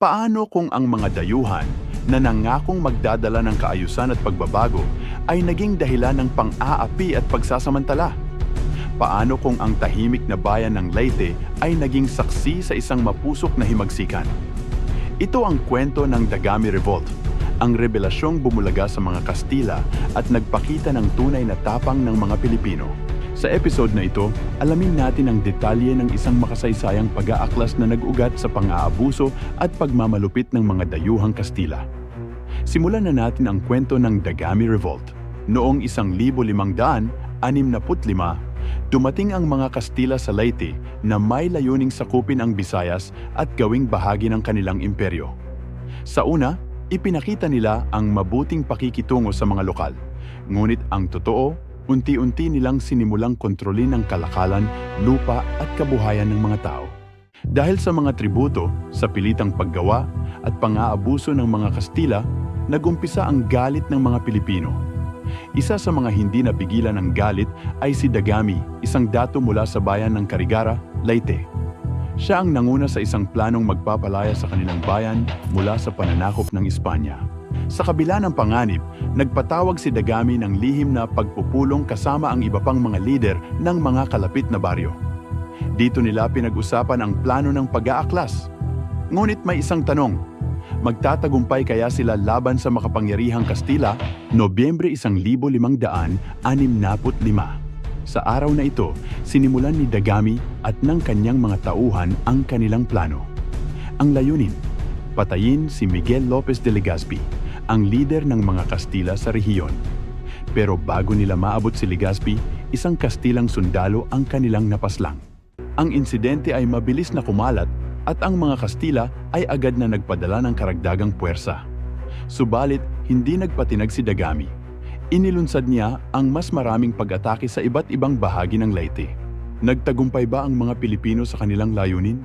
Paano kung ang mga dayuhan na nangakong magdadala ng kaayusan at pagbabago ay naging dahilan ng pang-aapi at pagsasamantala? Paano kung ang tahimik na bayan ng Leyte ay naging saksi sa isang mapusok na himagsikan? Ito ang kwento ng Dagami Revolt, ang rebelasyong bumulaga sa mga Kastila at nagpakita ng tunay na tapang ng mga Pilipino. Sa episode na ito, alamin natin ang detalye ng isang makasaysayang pag-aaklas na nag-ugat sa pang-aabuso at pagmamalupit ng mga dayuhang Kastila. Simulan na natin ang kwento ng Dagami Revolt. Noong 1565, dumating ang mga Kastila sa Leyte na may layuning sakupin ang Visayas at gawing bahagi ng kanilang imperyo. Sa una, ipinakita nila ang mabuting pakikitungo sa mga lokal. Ngunit ang totoo, unti-unti nilang sinimulang kontrolin ang kalakalan, lupa at kabuhayan ng mga tao. Dahil sa mga tributo, sa pilitang paggawa at pang-aabuso ng mga Kastila, nagumpisa ang galit ng mga Pilipino. Isa sa mga hindi napigilan ng galit ay si Dagami, isang dato mula sa bayan ng Carigara, Leyte. Siya ang nanguna sa isang planong magpapalaya sa kanilang bayan mula sa pananakop ng Espanya. Sa kabila ng panganib, nagpatawag si Dagami ng lihim na pagpupulong kasama ang iba pang mga lider ng mga kalapit na baryo. Dito nila pinag-usapan ang plano ng pag-aaklas. Ngunit may isang tanong, magtatagumpay kaya sila laban sa makapangyarihang Kastila? Nobyembre 1565. Sa araw na ito, sinimulan ni Dagami at ng kanyang mga tauhan ang kanilang plano. Ang layunin, patayin si Miguel Lopez de Legazpi, ang lider ng mga Kastila sa rehiyon. Pero bago nila maabot si Legazpi, isang Kastilang sundalo ang kanilang napaslang. Ang insidente ay mabilis na kumalat at ang mga Kastila ay agad na nagpadala ng karagdagang puwersa. Subalit, hindi nagpatinag si Dagami. Inilunsad niya ang mas maraming pag-atake sa iba't ibang bahagi ng Leyte. Nagtagumpay ba ang mga Pilipino sa kanilang layunin?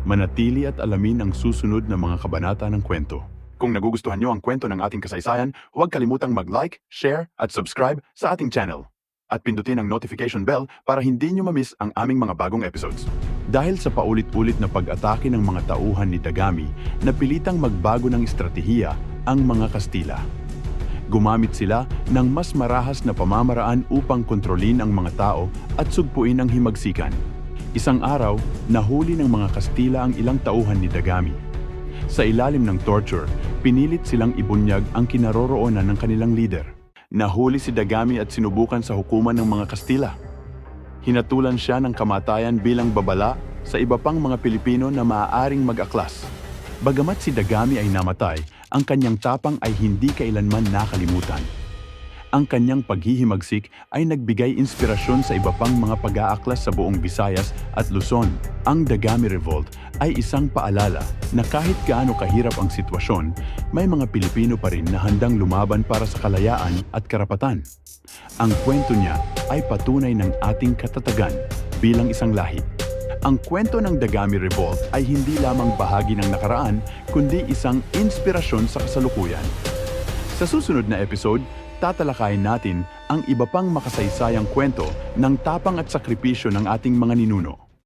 Manatili at alamin ang susunod na mga kabanata ng kwento. Kung nagugustuhan niyo ang kwento ng ating kasaysayan, huwag kalimutang mag-like, share at subscribe sa ating channel. At pindutin ang notification bell para hindi niyo ma-miss ang aming mga bagong episodes. Dahil sa paulit-ulit na pag-atake ng mga tauhan ni Dagami, napilitang magbago ng estratehiya ang mga Kastila. Gumamit sila ng mas marahas na pamamaraan upang kontrolin ang mga tao at sugpuin ang himagsikan. Isang araw, nahuli ng mga Kastila ang ilang tauhan ni Dagami. Sa ilalim ng torture, pinilit silang ibunyag ang kinaroroonan ng kanilang lider. Nahuli si Dagami at sinubukan sa hukuman ng mga Kastila. Hinatulan siya ng kamatayan bilang babala sa iba pang mga Pilipino na maaaring mag-aklas. Bagamat si Dagami ay namatay, ang kanyang tapang ay hindi kailanman nakalimutan. Ang kanyang paghihimagsik ay nagbigay inspirasyon sa iba pang mga pag-aaklas sa buong Visayas at Luzon. Ang Dagami Revolt ay isang paalala na kahit gaano kahirap ang sitwasyon, may mga Pilipino pa rin na handang lumaban para sa kalayaan at karapatan. Ang kwento niya ay patunay ng ating katatagan bilang isang lahi. Ang kwento ng Dagami Revolt ay hindi lamang bahagi ng nakaraan, kundi isang inspirasyon sa kasalukuyan. Sa susunod na episode, tatalakayin natin ang iba pang makasaysayang kwento ng tapang at sakripisyo ng ating mga ninuno.